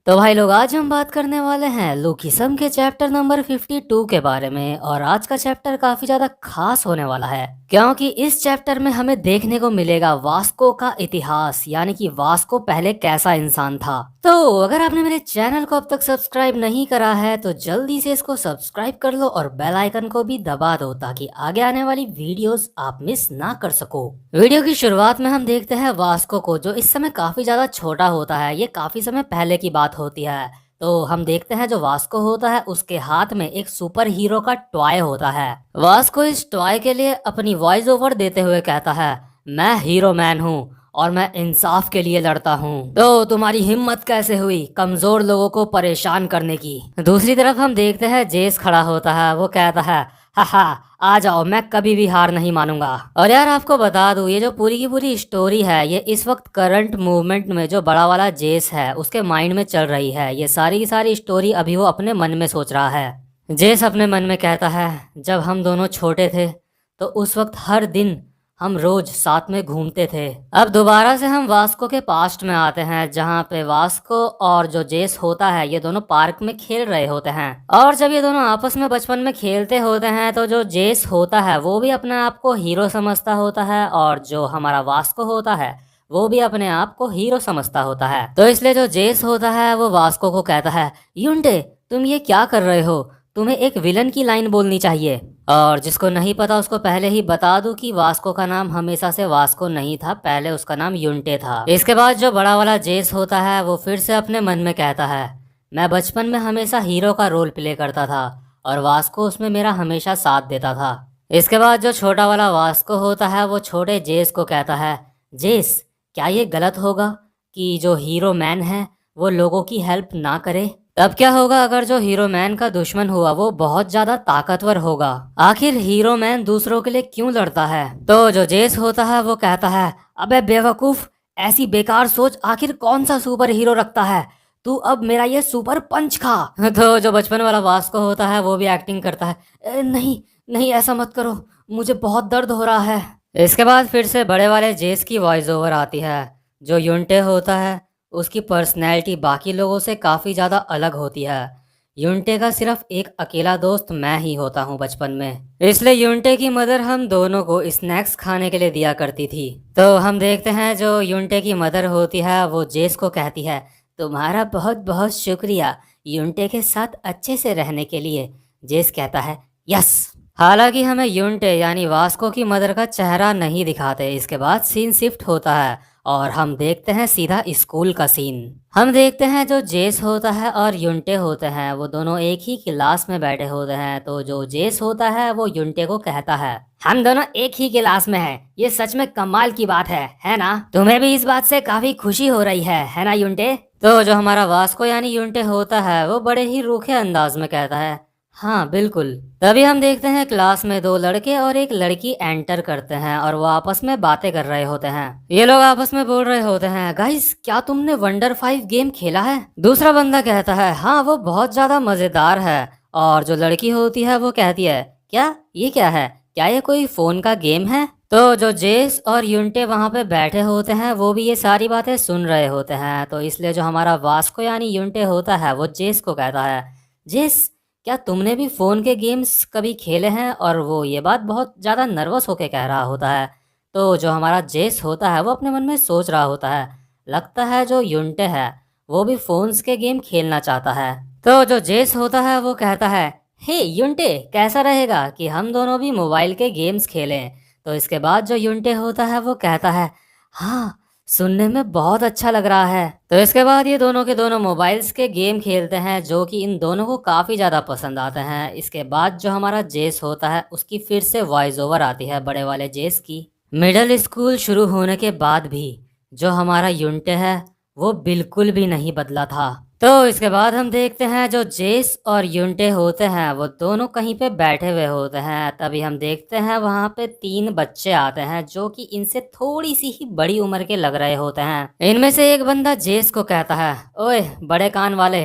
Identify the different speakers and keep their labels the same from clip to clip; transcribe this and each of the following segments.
Speaker 1: तो भाई लोग, आज हम बात करने वाले हैं लूकीसम के चैप्टर नंबर 52 के बारे में। और आज का चैप्टर काफी ज्यादा खास होने वाला है, क्योंकि इस चैप्टर में हमें देखने को मिलेगा वास्को का इतिहास, यानी कि वास्को पहले कैसा इंसान था। तो अगर आपने मेरे चैनल को अब तक सब्सक्राइब नहीं करा है तो जल्दी से इसको सब्सक्राइब कर लो और बेल आइकन को भी दबा दो, ताकि आगे आने वाली वीडियोस आप मिस ना कर सको। वीडियो की शुरुआत में हम देखते हैं वास्को को, जो इस समय काफी ज्यादा छोटा होता है। ये काफी समय पहले की बात होती है। तो हम देखते हैं जो वास्को होता है उसके हाथ में एक सुपर हीरो का टॉय होता है। वास्को इस टॉय के लिए अपनी वॉइस ओवर देते हुए कहता है, मैं हीरो मैन हूँ और मैं इंसाफ के लिए लड़ता हूँ। तो तुम्हारी हिम्मत कैसे हुई कमजोर लोगों को परेशान करने की। दूसरी तरफ हम देखते हैं जेस खड़ा होता है। वो कहता है, हाहा आ जाओ, मैं कभी भी हार नहीं मानूंगा। और यार आपको बता दूं, ये जो पूरी की पूरी स्टोरी है ये इस वक्त करंट मूवमेंट में जो बड़ा वाला जेस है उसके माइंड में चल रही है। ये सारी की सारी स्टोरी अभी वो अपने मन में सोच रहा है। जेस अपने मन में कहता है, जब हम दोनों छोटे थे तो उस वक्त हर दिन हम रोज साथ में घूमते थे। अब दोबारा से हम वास्को के पास्ट में आते हैं, जहाँ पे वास्को और जो जेस होता है ये दोनों पार्क में खेल रहे होते हैं। और जब ये दोनों आपस में बचपन में खेलते होते हैं तो जो जेस होता है वो भी अपने आप को हीरो समझता होता है, और जो हमारा वास्को होता है वो भी अपने आप को हीरो समझता होता है। तो इसलिए जो जेस होता है वो वास्को को कहता है, यूंटे तुम ये क्या कर रहे हो, तुम्हें एक विलन की लाइन बोलनी चाहिए। और जिसको नहीं पता उसको पहले ही बता दूं कि वास्को का नाम हमेशा से वास्को नहीं था, पहले उसका नाम यूंटे था। इसके बाद जो बड़ा वाला जेस होता है वो फिर से अपने मन में कहता है, मैं बचपन में हमेशा हीरो का रोल प्ले करता था और वास्को उसमें मेरा हमेशा साथ देता था। इसके बाद जो छोटा वाला वास्को होता है वो छोटे जेस को कहता है, जेस क्या ये गलत होगा कि जो हीरो मैन है वो लोगों की हेल्प ना करे? तब क्या होगा अगर जो हीरो मैन का दुश्मन हुआ वो बहुत ज्यादा ताकतवर होगा? आखिर हीरो मैन दूसरों के लिए क्यों लड़ता है? तो जो जेस होता है वो कहता है, अबे बेवकूफ, ऐसी बेकार सोच आखिर कौन सा सुपर हीरो रखता है? तू अब मेरा ये सुपर पंच खा। तो जो बचपन वाला वास्को होता है वो भी एक्टिंग करता है, नहीं नहीं ऐसा मत करो, मुझे बहुत दर्द हो रहा है। इसके बाद फिर से बड़े वाले जेस की वॉइस ओवर आती है। जो यूंटे होता है उसकी पर्सनैलिटी बाकी लोगों से काफ़ी ज़्यादा अलग होती है। यूंटे का सिर्फ एक अकेला दोस्त मैं ही होता हूँ बचपन में, इसलिए यूंटे की मदर हम दोनों को स्नैक्स खाने के लिए दिया करती थी। तो हम देखते हैं जो यूंटे की मदर होती है वो जेस को कहती है, तुम्हारा बहुत बहुत शुक्रिया यूंटे के साथ अच्छे से रहने के लिए। जेस कहता है, यस। हालांकि हमें यूंटे यानी वास्को की मदर का चेहरा नहीं दिखाते। इसके बाद सीन शिफ्ट होता है और हम देखते हैं सीधा स्कूल का सीन। हम देखते हैं जो जेस होता है और यूंटे होते हैं वो दोनों एक ही क्लास में बैठे होते हैं। तो जो जेस होता है वो यूंटे को कहता है, हम दोनों एक ही क्लास में हैं, ये सच में कमाल की बात है ना? तुम्हें भी इस बात से काफी खुशी हो रही है ना यूंटे? तो जो हमारा वास्को यानी यूंटे होता है वो बड़े ही रूखे अंदाज में कहता है, हाँ बिल्कुल। तभी हम देखते हैं क्लास में दो लड़के और एक लड़की एंटर करते हैं और वो आपस में बातें कर रहे होते हैं। ये लोग आपस में बोल रहे होते हैं, गाइस क्या तुमने वंडर 5 गेम खेला है? दूसरा बंदा कहता है, हाँ वो बहुत ज्यादा मजेदार है। और जो लड़की होती है वो कहती है, क्या ये क्या है, क्या ये कोई फोन का गेम है? तो जो जेस और यूंटे वहां पे बैठे होते हैं वो भी ये सारी बातें सुन रहे होते हैं। तो इसलिए जो हमारा वास्को यानी यूंटे होता है वो जेस को कहता है, जेस क्या तुमने भी फोन के गेम्स कभी खेले हैं? और वो ये बात बहुत ज्यादा नर्वस होके कह रहा होता है। तो जो हमारा जेस होता है वो अपने मन में सोच रहा होता है, लगता है जो यूंटे है वो भी फोन्स के गेम खेलना चाहता है। तो जो जेस होता है वो कहता है, हे यूंटे कैसा रहेगा कि हम दोनों भी मोबाइल के गेम्स खेलें? तो इसके बाद जो यूंटे होता है वो कहता है, हाँ सुनने में बहुत अच्छा लग रहा है। तो इसके बाद ये दोनों के दोनों मोबाइल्स के गेम खेलते हैं, जो कि इन दोनों को काफ़ी ज़्यादा पसंद आते हैं। इसके बाद जो हमारा जेस होता है उसकी फिर से वॉइस ओवर आती है बड़े वाले जेस की। मिडिल स्कूल शुरू होने के बाद भी जो हमारा यूंटे है वो बिल्कुल भी नहीं बदला था। तो इसके बाद हम देखते हैं जो जेस और यूंटे होते हैं वो दोनों कहीं पे बैठे हुए होते हैं। तभी हम देखते हैं वहां पे 3 बच्चे आते हैं जो कि इनसे थोड़ी सी ही बड़ी उम्र के लग रहे होते हैं। इनमें से एक बंदा जेस को कहता है, ओए बड़े कान वाले,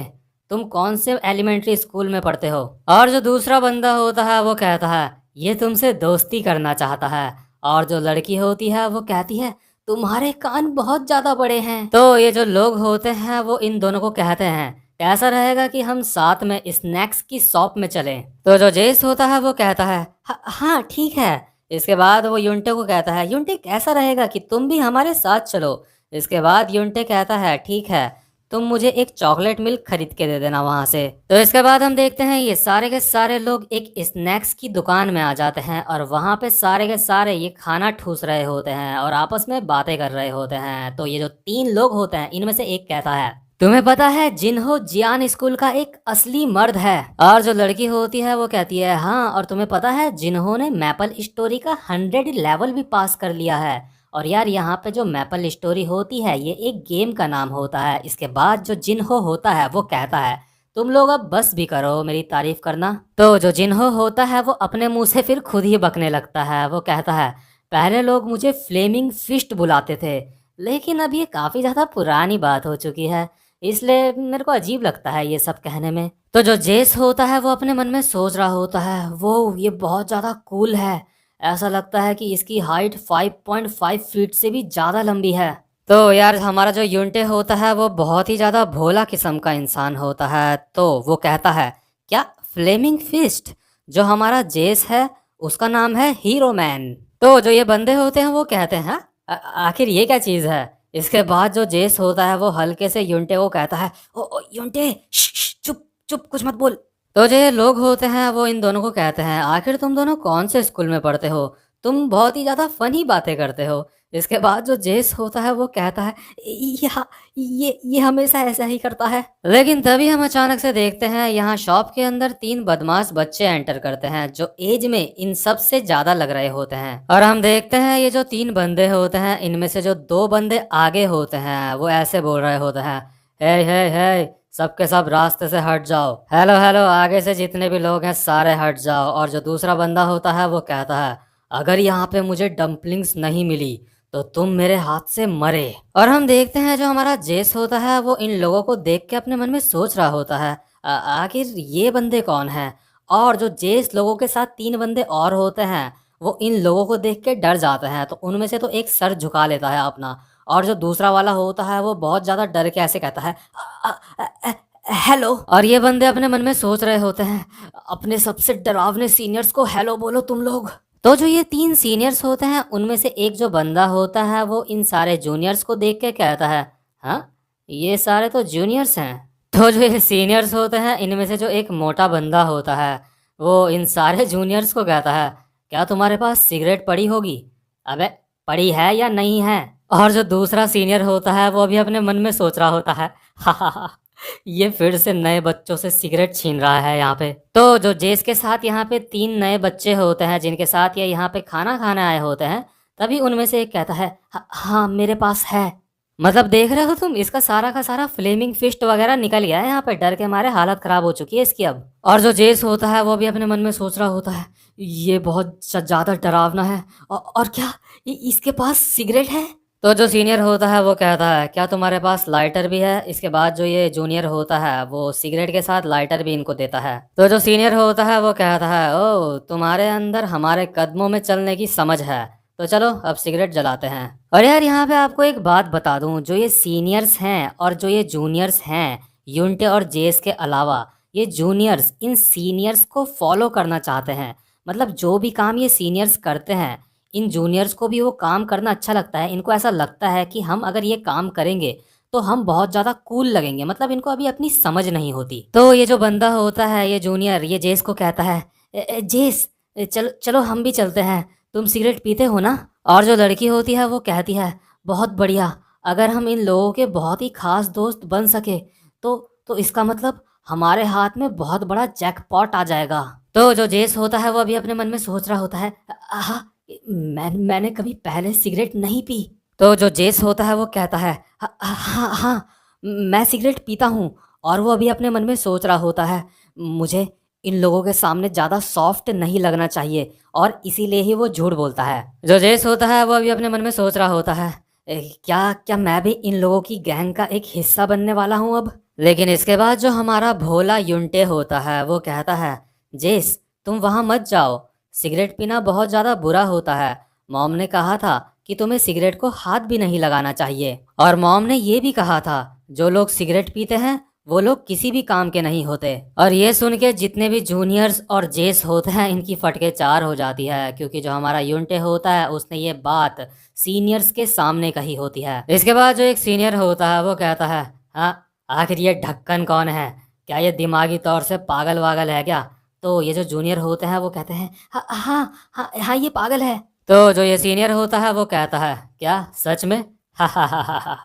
Speaker 1: तुम कौन से एलिमेंट्री स्कूल में पढ़ते हो? और जो दूसरा बंदा होता है वो कहता है, ये तुमसे दोस्ती करना चाहता है। और जो लड़की होती है वो कहती है, तुम्हारे कान बहुत ज्यादा बड़े हैं। तो ये जो लोग होते हैं वो इन दोनों को कहते हैं कैसा रहेगा कि हम साथ में स्नैक्स की शॉप में चलें। तो जो जेस होता है वो कहता है हाँ ठीक है। इसके बाद वो युंटे को कहता है युंटे कैसा रहेगा कि तुम भी हमारे साथ चलो। इसके बाद युंटे कहता है ठीक है, तुम मुझे एक चॉकलेट मिल्क खरीद के दे देना वहां से। तो इसके बाद हम देखते हैं ये सारे के सारे लोग एक स्नैक्स की दुकान में आ जाते हैं और वहां पे सारे के सारे ये खाना ठूस रहे होते हैं और आपस में बातें कर रहे होते हैं। तो ये जो तीन लोग होते हैं इनमें से एक कहता है तुम्हें पता है जिन्हो जियान स्कूल का एक असली मर्द है। और जो लड़की होती है वो कहती है हाँ, और तुम्हें पता है जिन्होंने मैपल स्टोरी का 100 लेवल भी पास कर लिया है। और यार यहाँ पे जो मैपल स्टोरी होती है ये एक गेम का नाम होता है। इसके बाद जो जिन्हो होता है वो कहता है तुम लोग अब बस भी करो मेरी तारीफ करना। तो जो जिन्हो होता है वो अपने मुंह से फिर खुद ही बकने लगता है। वो कहता है पहले लोग मुझे फ्लेमिंग फिस्ट बुलाते थे, लेकिन अब ये काफी ज्यादा पुरानी बात हो चुकी है, इसलिए मेरे को अजीब लगता है ये सब कहने में। तो जो जेस होता है वो अपने मन में सोच रहा होता है वो ये बहुत ज्यादा कूल है, ऐसा लगता है कि इसकी हाइट 5.5 फीट से भी ज्यादा लंबी है। तो यार हमारा जो यूंटे होता है वो बहुत ही ज्यादा भोला किस्म का इंसान होता है। तो वो कहता है क्या फ्लेमिंग फिस्ट? जो हमारा जेस है उसका नाम है हीरो मैन। तो जो ये बंदे होते हैं वो कहते हैं आखिर ये क्या चीज है? इसके बाद जो जेस होता है वो हल्के से यूंटे को कहता है ओ यूंटे चुप चुप कुछ मत बोल। तो जो ये लोग होते हैं वो इन दोनों को कहते हैं आखिर तुम दोनों कौन से स्कूल में पढ़ते हो, तुम बहुत ही ज्यादा फनी बातें करते हो। इसके बाद जो जेस होता है वो कहता है या ये हमेशा ऐसा ही करता है। लेकिन तभी हम अचानक से देखते हैं यहाँ शॉप के अंदर तीन बदमाश बच्चे एंटर करते हैं जो एज में इन सब से ज्यादा लग रहे होते हैं। और हम देखते हैं ये जो तीन बंदे होते हैं इनमें से जो दो बंदे आगे होते हैं वो ऐसे बोल रहे होते हैं हे हे हे सबके सब रास्ते से हट जाओ, हेलो हेलो आगे से जितने भी लोग हैं सारे हट जाओ। और जो दूसरा बंदा होता है वो कहता है अगर यहाँ पे मुझे डम्पलिंग्स नहीं मिली तो तुम मेरे हाथ से मरे। और हम देखते हैं जो हमारा जेस होता है वो इन लोगों को देख के अपने मन में सोच रहा होता है आखिर ये बंदे कौन हैं। और जो जेस लोगों के साथ तीन बंदे और होते हैं वो इन लोगों को देख के डर जाते हैं। तो उनमें से तो एक सर झुका लेता है अपना, और जो दूसरा वाला होता है वो बहुत ज्यादा डर के ऐसे कहता है हेलो। और ये बंदे अपने मन में सोच रहे होते हैं अपने सबसे डरावने सीनियर्स को हेलो बोलो तुम लोग। तो जो ये तीन सीनियर्स होते हैं उनमें से एक जो बंदा होता है वो इन सारे जूनियर्स को देख के कहता है हाँ ये सारे तो जूनियर्स हैं। तो जो ये सीनियर्स होते हैं इनमें से जो एक मोटा बंदा होता है वो इन सारे जूनियर्स को कहता है क्या तुम्हारे पास सिगरेट पड़ी होगी? अबे पड़ी है या नहीं है? और जो दूसरा सीनियर होता है वो भी अपने मन में सोच रहा होता है हा ये फिर से नए बच्चों से सिगरेट छीन रहा है यहाँ पे। तो जो जेस के साथ यहाँ पे तीन नए बच्चे होते हैं जिनके साथ ये यहाँ पे खाना खाने आए होते हैं, तभी उनमें से एक कहता है हाँ मेरे पास है। मतलब देख रहे हो तुम इसका सारा का सारा फ्लेमिंग फिस्ट वगैरह निकल गया है, यहाँ पे डर के मारे हालत खराब हो चुकी है इसकी अब। और जो जेस होता है वो भी अपने मन में सोच रहा होता है ये बहुत ज्यादा डरावना है और क्या इसके पास सिगरेट है? तो जो सीनियर होता है वो कहता है क्या तुम्हारे पास लाइटर भी है? इसके बाद जो ये जूनियर होता है वो सिगरेट के साथ लाइटर भी इनको देता है। तो जो सीनियर होता है वो कहता है ओ तुम्हारे अंदर हमारे कदमों में चलने की समझ है, तो चलो अब सिगरेट जलाते हैं। और यार यहाँ पे आपको एक बात बता दूं, जो ये सीनियर्स हैं और जो ये जूनियर्स हैं यूनिटे और जेस के अलावा ये जूनियर्स इन सीनियर्स को फॉलो करना चाहते हैं। मतलब जो भी काम ये सीनियर्स करते हैं इन जूनियर्स को भी वो काम करना अच्छा लगता है। इनको ऐसा लगता है कि हम अगर ये काम करेंगे तो हम बहुत ज़्यादा कूल लगेंगे। मतलब इनको अभी अपनी समझ नहीं होती। तो ये जो बंदा होता है ये जूनियर ये जेस को कहता है जेस चलो चलो हम भी चलते हैं, तुम सिगरेट पीते हो ना? और जो लड़की होती है वो कहती है बहुत बढ़िया, अगर हम इन लोगों के बहुत ही खास दोस्त बन सके तो इसका मतलब हमारे हाथ में बहुत बड़ा जैकपॉट आ जाएगा। तो जो जेस होता है वो अभी अपने मन में सोच रहा होता है आहा मैंने कभी पहले सिगरेट नहीं पी। तो जो जेस होता है वो कहता है हाँ मैं सिगरेट पीता हूँ। और वो अभी अपने मन में सोच रहा होता है मुझे इन लोगों के सामने ज़्यादा सॉफ्ट नहीं लगना चाहिए और इसीलिए ही वो झूठ बोलता है। जो जेस होता है वो अभी अपने मन में सोच रहा होता है क्या क्या मैं भी इन लोगों की गैंग का एक हिस्सा बनने वाला हूँ अब? लेकिन इसके बाद जो हमारा भोला यूंटे होता है वो कहता है जेस तुम वहाँ मत जाओ, सिगरेट पीना बहुत ज़्यादा बुरा होता है, मॉम ने कहा था कि तुम्हें सिगरेट को हाथ भी नहीं लगाना चाहिए। और मॉम ने ये भी कहा था जो लोग सिगरेट पीते हैं वो लोग किसी भी काम के नहीं होते। और ये सुन के जितने भी जूनियर्स और जेस होते हैं इनकी फटके चार हो जाती है, क्योंकि जो हमारा यूनटे होता है उसने ये बात सीनियर्स के सामने कही होती है। इसके बाद जो एक सीनियर होता है वो कहता है, हाँ आखिर ये ढक्कन कौन है, क्या ये दिमागी तौर से पागल वागल है क्या? तो ये जो जूनियर होते हैं वो कहते हैं, हाँ हाँ हाँ हाँ ये पागल है। तो जो ये सीनियर होता है वो कहता है, क्या सच में? हा हा हा हा हा।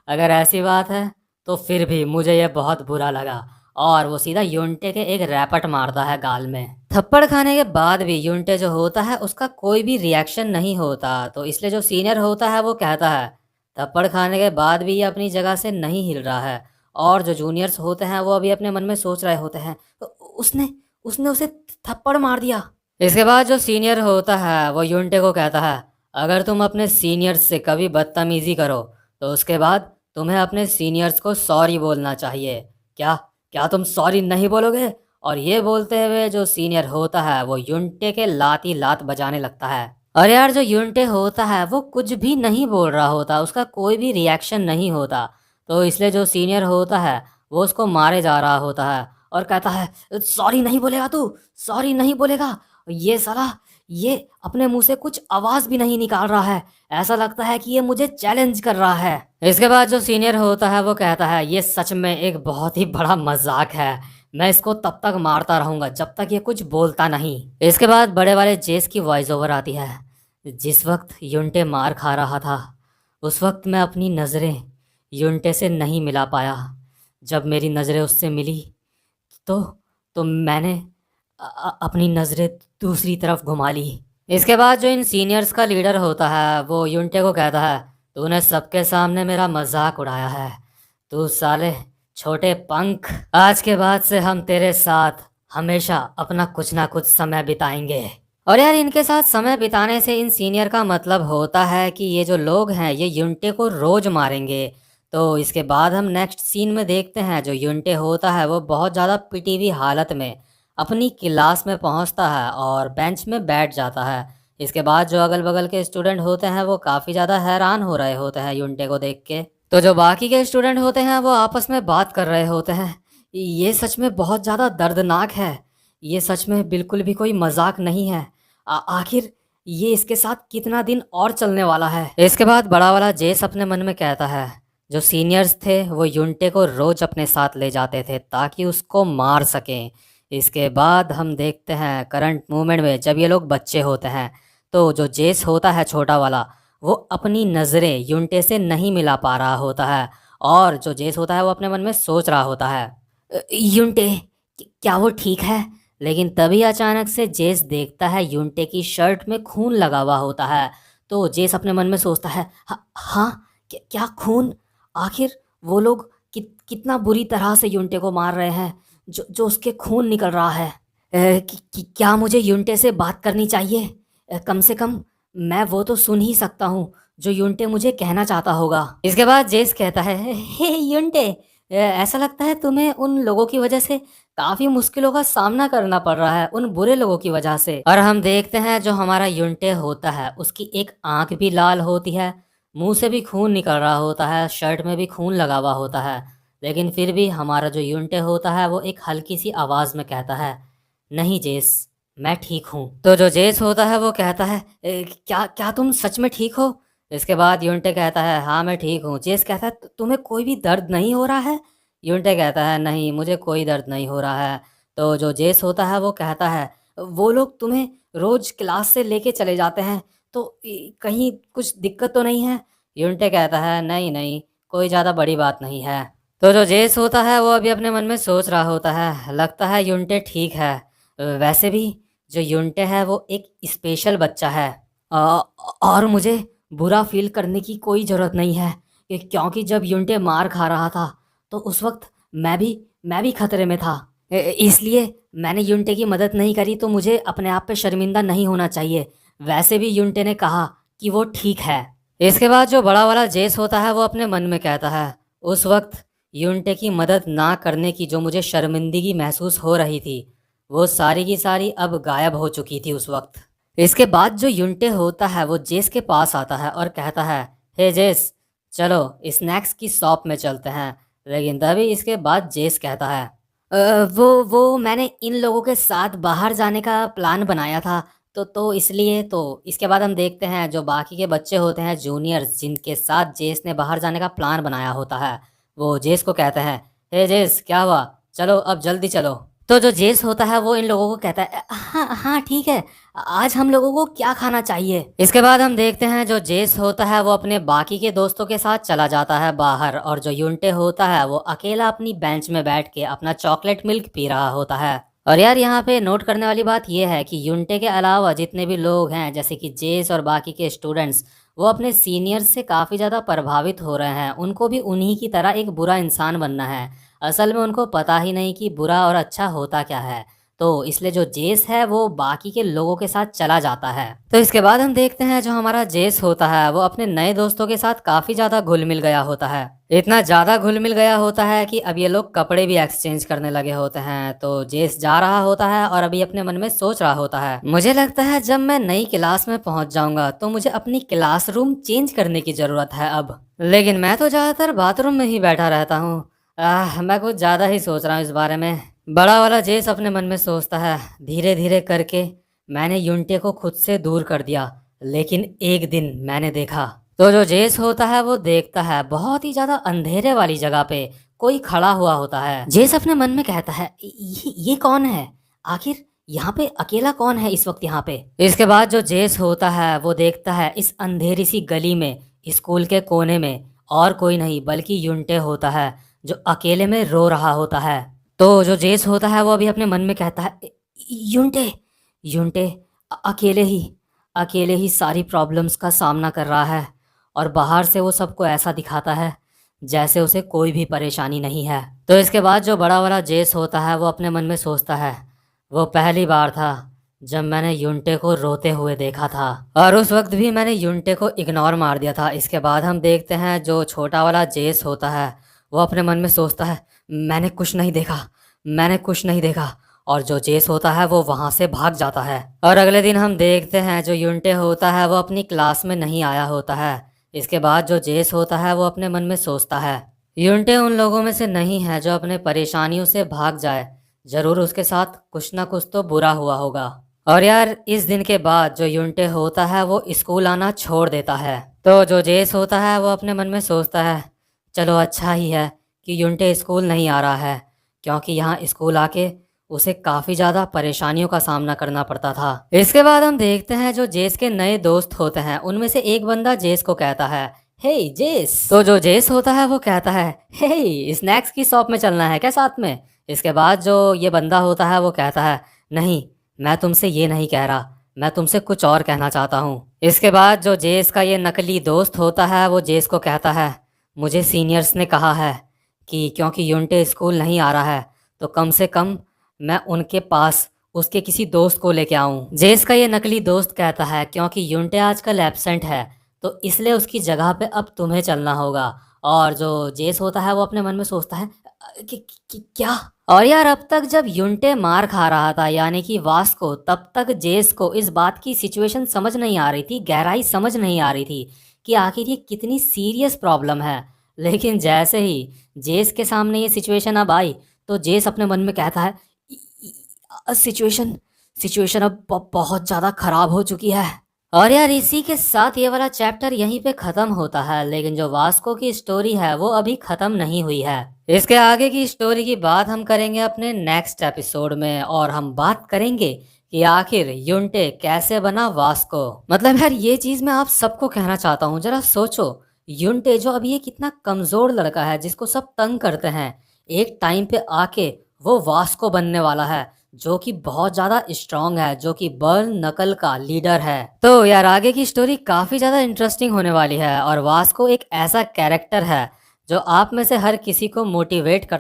Speaker 1: अगर ऐसी बात है तो फिर भी मुझे ये बहुत बुरा लगा। और वो सीधा यूनटे के एक रैपट मारता है गाल में। थप्पड़ खाने के बाद भी यूनटे जो होता है उसका कोई भी रिएक्शन नहीं होता, तो इसलिए जो सीनियर होता है वो कहता है, थप्पड़ खाने के बाद भी ये अपनी जगह से नहीं हिल रहा है। और जो जूनियर्स होते हैं वो अभी अपने मन में सोच रहे होते हैं, तो उसने उसने उसे थप्पड़ मार दिया। इसके बाद जो सीनियर होता है वो यूनटे को कहता है, अगर तुम अपने सीनियर्स से कभी बदतमीजी करो तो उसके बाद तुम्हें अपने सीनियर्स को सॉरी बोलना चाहिए। क्या क्या तुम सॉरी नहीं बोलोगे? और ये बोलते हुए जो सीनियर होता है वो यूनटे के लात ही लात बजाने लगता है। और यार जो यूनटे होता है वो कुछ भी नहीं बोल रहा होता, उसका कोई भी रिएक्शन नहीं होता। तो इसलिए जो सीनियर होता है वो उसको मारे जा रहा होता है और कहता है, सॉरी नहीं बोलेगा तू, सॉरी नहीं बोलेगा? ये साला ये अपने मुंह से कुछ आवाज भी नहीं निकाल रहा है, ऐसा लगता है कि ये मुझे चैलेंज कर रहा है। इसके बाद जो सीनियर होता है वो कहता है, ये सच में एक बहुत ही बड़ा मजाक है, मैं इसको तब तक मारता रहूंगा जब तक ये कुछ बोलता नहीं। इसके बाद बड़े वाले जेस की वॉइस ओवर आती है, जिस वक्त यूनटे मार खा रहा था उस वक्त मैं अपनी नज़रें यूनटे से नहीं मिला पाया। जब मेरी नज़रें उससे मिली तो मैंने अपनी नज़रें दूसरी तरफ घुमा ली। इसके बाद जो इन सीनियर्स का लीडर होता है वो यूनटे को कहता है, तूने सबके सामने मेरा मजाक उड़ाया है, तू साले छोटे पंख, आज के बाद से हम तेरे साथ हमेशा अपना कुछ ना कुछ समय बिताएंगे। और यार इनके साथ समय बिताने से इन सीनियर का मतलब होता है कि ये जो लोग हैं ये यूनटे को रोज मारेंगे। तो इसके बाद हम नेक्स्ट सीन में देखते हैं जो यूनटे होता है वो बहुत ज़्यादा पिटी हुई हालत में अपनी क्लास में पहुंचता है और बेंच में बैठ जाता है। इसके बाद जो अगल बगल के स्टूडेंट होते हैं वो काफ़ी ज़्यादा हैरान हो रहे होते हैं यूनटे को देख के। तो जो बाकी के स्टूडेंट होते हैं वो आपस में बात कर रहे होते हैं, ये सच में बहुत ज़्यादा दर्दनाक है, ये सच में बिल्कुल भी कोई मजाक नहीं है। आखिर ये इसके साथ कितना दिन और चलने वाला है? इसके बाद बड़ा वाला जेस अपने मन में कहता है, जो सीनियर्स थे वो यूनटे को रोज अपने साथ ले जाते थे ताकि उसको मार सकें। इसके बाद हम देखते हैं करंट मूवमेंट में जब ये लोग बच्चे होते हैं तो जो जेस होता है छोटा वाला वो अपनी नज़रें यूनटे से नहीं मिला पा रहा होता है। और जो जेस होता है वो अपने मन में सोच रहा होता है, यूनटे क्या वो ठीक है? लेकिन तभी अचानक से जेस देखता है यूनटे की शर्ट में खून लगा हुआ होता है। तो जेस अपने मन में सोचता है, हाँ क्या खून? आखिर वो लोग कितना बुरी तरह से यूनटे को मार रहे हैं जो उसके खून निकल रहा है। क्या मुझे यूनटे से बात करनी चाहिए? कम से कम मैं वो तो सुन ही सकता हूँ जो यूनटे मुझे कहना चाहता होगा। इसके बाद जेस कहता है, हे यूनटे, ऐसा लगता है तुम्हें उन लोगों की वजह से काफी मुश्किलों का सामना करना पड़ रहा है, उन बुरे लोगों की वजह से। और हम देखते हैं जो हमारा यूनटे होता है उसकी एक आंख भी लाल होती है, मुंह से भी खून निकल रहा होता है, शर्ट में भी खून लगा हुआ होता है। लेकिन फिर भी हमारा जो यूनटे होता है वो एक हल्की सी आवाज़ में कहता है, नहीं जेस, मैं ठीक हूँ। तो जो जेस होता है वो कहता है, क्या क्या तुम सच में ठीक हो? इसके बाद यूनटे कहता है, हाँ मैं ठीक हूँ। जेस कहता है, तुम्हें कोई भी दर्द नहीं हो रहा है? यूनटे कहता है, नहीं मुझे कोई दर्द नहीं हो रहा है। तो जो जेस होता है वो कहता है, वो लोग तुम्हें रोज क्लास से लेके चले जाते हैं तो कहीं कुछ दिक्कत तो नहीं है? यूनटे कहता है, नहीं नहीं, कोई ज़्यादा बड़ी बात नहीं है। तो जो जेस होता है वो अभी अपने मन में सोच रहा होता है, लगता है यूनटे ठीक है। वैसे भी जो यूनटे है वो एक स्पेशल बच्चा है, और मुझे बुरा फील करने की कोई ज़रूरत नहीं है, क्योंकि जब यूनटे मार खा रहा था तो उस वक्त मैं भी खतरे में था, इसलिए मैंने यूनटे की मदद नहीं करी, तो मुझे अपने आप पे शर्मिंदा नहीं होना चाहिए। वैसे भी यूनटे ने कहा कि वो ठीक है। इसके बाद जो बड़ा वाला जेस होता है वो अपने मन में कहता है, उस वक्त यूनटे की मदद ना करने की जो मुझे शर्मिंदगी महसूस हो रही थी वो सारी की सारी अब गायब हो चुकी थी उस वक्त। इसके बाद जो युंटे होता है वो जेस के पास आता है और कहता है, हे जेस, चलो स्नैक्स की शॉप में चलते हैं। लेकिन तभी इसके बाद जेस कहता है, वो मैंने इन लोगों के साथ बाहर जाने का प्लान बनाया था, तो इसलिए तो इसके बाद हम देखते हैं जो बाकी के बच्चे होते हैं जूनियर्स जिनके साथ जेस ने बाहर जाने का प्लान बनाया होता है, वो जेस को कहते हैं, हे जेस क्या हुआ, चलो अब जल्दी चलो। तो जो जेस होता है वो इन लोगों को कहता है, हाँ हाँ ठीक है, आज हम लोगों को क्या खाना चाहिए। इसके बाद हम देखते हैं जो जेस होता है वो अपने बाकी के दोस्तों के साथ चला जाता है बाहर, और जो युंटे होता है वो अकेला अपनी बेंच में बैठ के अपना चॉकलेट मिल्क पी रहा होता है। और यार यहाँ पे नोट करने वाली बात यह है कि युंटे के अलावा जितने भी लोग हैं जैसे कि जेस और बाकी के स्टूडेंट्स, वो अपने सीनियर्स से काफ़ी ज़्यादा प्रभावित हो रहे हैं। उनको भी उन्हीं की तरह एक बुरा इंसान बनना है। असल में उनको पता ही नहीं कि बुरा और अच्छा होता क्या है। तो इसलिए जो जेस है वो बाकी के लोगों के साथ चला जाता है। तो इसके बाद हम देखते हैं जो हमारा जेस होता है वो अपने नए दोस्तों के साथ काफ़ी ज़्यादा घुल मिल गया होता है। इतना ज़्यादा घुल मिल गया होता है कि अब ये लोग कपड़े भी एक्सचेंज करने लगे होते हैं। तो जेस जा रहा होता है और अभी अपने मन में सोच रहा होता है, मुझे लगता है जब मैं नई क्लास में पहुंच जाऊंगा तो मुझे अपनी क्लासरूम चेंज करने की ज़रूरत है अब। लेकिन मैं तो ज़्यादातर बाथरूम में ही बैठा रहता हूँ। मैं कुछ ज़्यादा ही सोच रहा हूँ इस बारे में। बड़ा वाला जेस अपने मन में सोचता है, धीरे धीरे करके मैंने युंटे को खुद से दूर कर दिया, लेकिन एक दिन मैंने देखा। तो जो जेस होता है वो देखता है बहुत ही ज्यादा अंधेरे वाली जगह पे कोई खड़ा हुआ होता है। जेस अपने मन में कहता है, ये कौन है, आखिर यहाँ पे अकेला कौन है इस वक्त यहाँ पे। इसके बाद जो जेस होता है वो देखता है इस अंधेरी सी गली में स्कूल के कोने में और कोई नहीं बल्कि युंटे होता है जो अकेले में रो रहा होता है। तो जो जेस होता है वो अभी अपने मन में कहता है, यूंटे यूंटे अकेले ही सारी प्रॉब्लम्स का सामना कर रहा है, और बाहर से वो सबको ऐसा दिखाता है जैसे उसे कोई भी परेशानी नहीं है। तो इसके बाद जो बड़ा वाला जेस होता है वो अपने मन में सोचता है, वो पहली बार था जब मैंने यूंटे को रोते हुए देखा था, और उस वक्त भी मैंने यूंटे को इग्नोर मार दिया था। इसके बाद हम देखते हैं जो छोटा वाला जेस होता है वो अपने मन में सोचता है, मैंने कुछ नहीं देखा, और जो जेस होता है वो वहां से भाग जाता है। और अगले दिन हम देखते हैं जो यूंटे होता है वो अपनी क्लास में नहीं आया होता है। इसके बाद जो जेस होता है वो अपने मन में सोचता है, यूंटे उन लोगों में से नहीं है जो अपने परेशानियों से भाग जाए, जरूर उसके साथ कुछ ना कुछ तो बुरा हुआ होगा। और यार इस दिन के बाद जो यूंटे होता है वो स्कूल आना छोड़ देता है। तो जो जेस होता है वो अपने मन में सोचता है, चलो अच्छा ही है कि यूंटे स्कूल नहीं आ रहा है, क्योंकि यहाँ स्कूल आके उसे काफ़ी ज़्यादा परेशानियों का सामना करना पड़ता था। इसके बाद हम देखते हैं जो जेस के नए दोस्त होते हैं उनमें से एक बंदा जेस को कहता है, हे जेस। तो जो जेस होता है वो कहता है, हे स्नैक्स की शॉप में चलना है क्या साथ में। इसके बाद जो ये बंदा होता है वो कहता है, नहीं मैं तुमसे ये नहीं कह रहा, मैं तुमसे कुछ और कहना चाहता हूँ। इसके बाद जो जेस का ये नकली दोस्त होता है वो जेस को कहता है, मुझे सीनियर्स ने कहा है कि क्योंकि यूंटे स्कूल नहीं आ रहा है तो कम से कम मैं उनके पास उसके किसी दोस्त को लेके आऊं। जेस का ये नकली दोस्त कहता है, क्योंकि यूंटे आजकल एब्सेंट है तो इसलिए उसकी जगह पे अब तुम्हें चलना होगा। और जो जेस होता है वो अपने मन में सोचता है, क्या। और यार अब तक जब यूंटे मार खा रहा था यानी कि वास्को, तब तक जेस को इस बात की सिचुएशन समझ नहीं आ रही थी, गहराई समझ नहीं आ रही थी कि आखिर ये कितनी सीरियस प्रॉब्लम है। लेकिन जैसे ही जेस के सामने ये सिचुएशन अब आई तो जेस अपने मन में कहता है, सिचुएशन सिचुएशन अब बहुत ज़्यादा खराब हो चुकी है। और यार इसी के साथ ये वाला चैप्टर यहीं पे ख़त्म होता है, लेकिन जो वास्को की स्टोरी है वो अभी ख़त्म नहीं हुई है। इसके आगे की स्टोरी की बात हम करेंगे अपने नेक्स्ट एपिसोड में, और हम बात करेंगे कि आखिर यूंटे कैसे बना वास्को। मतलब यार ये चीज़ मैं आप सबको कहना चाहता हूँ, जरा सोचो यूंटे जो अभी ये कितना कमज़ोर लड़का है जिसको सब तंग करते हैं, एक टाइम पे आके वो वास्को बनने वाला है जो कि बहुत ज़्यादा स्ट्रांग है, जो कि बर्न नकल का लीडर है। तो यार आगे की स्टोरी काफ़ी ज़्यादा इंटरेस्टिंग होने वाली है, और वास्को एक ऐसा कैरेक्टर है जो आप में से हर किसी को मोटिवेट कर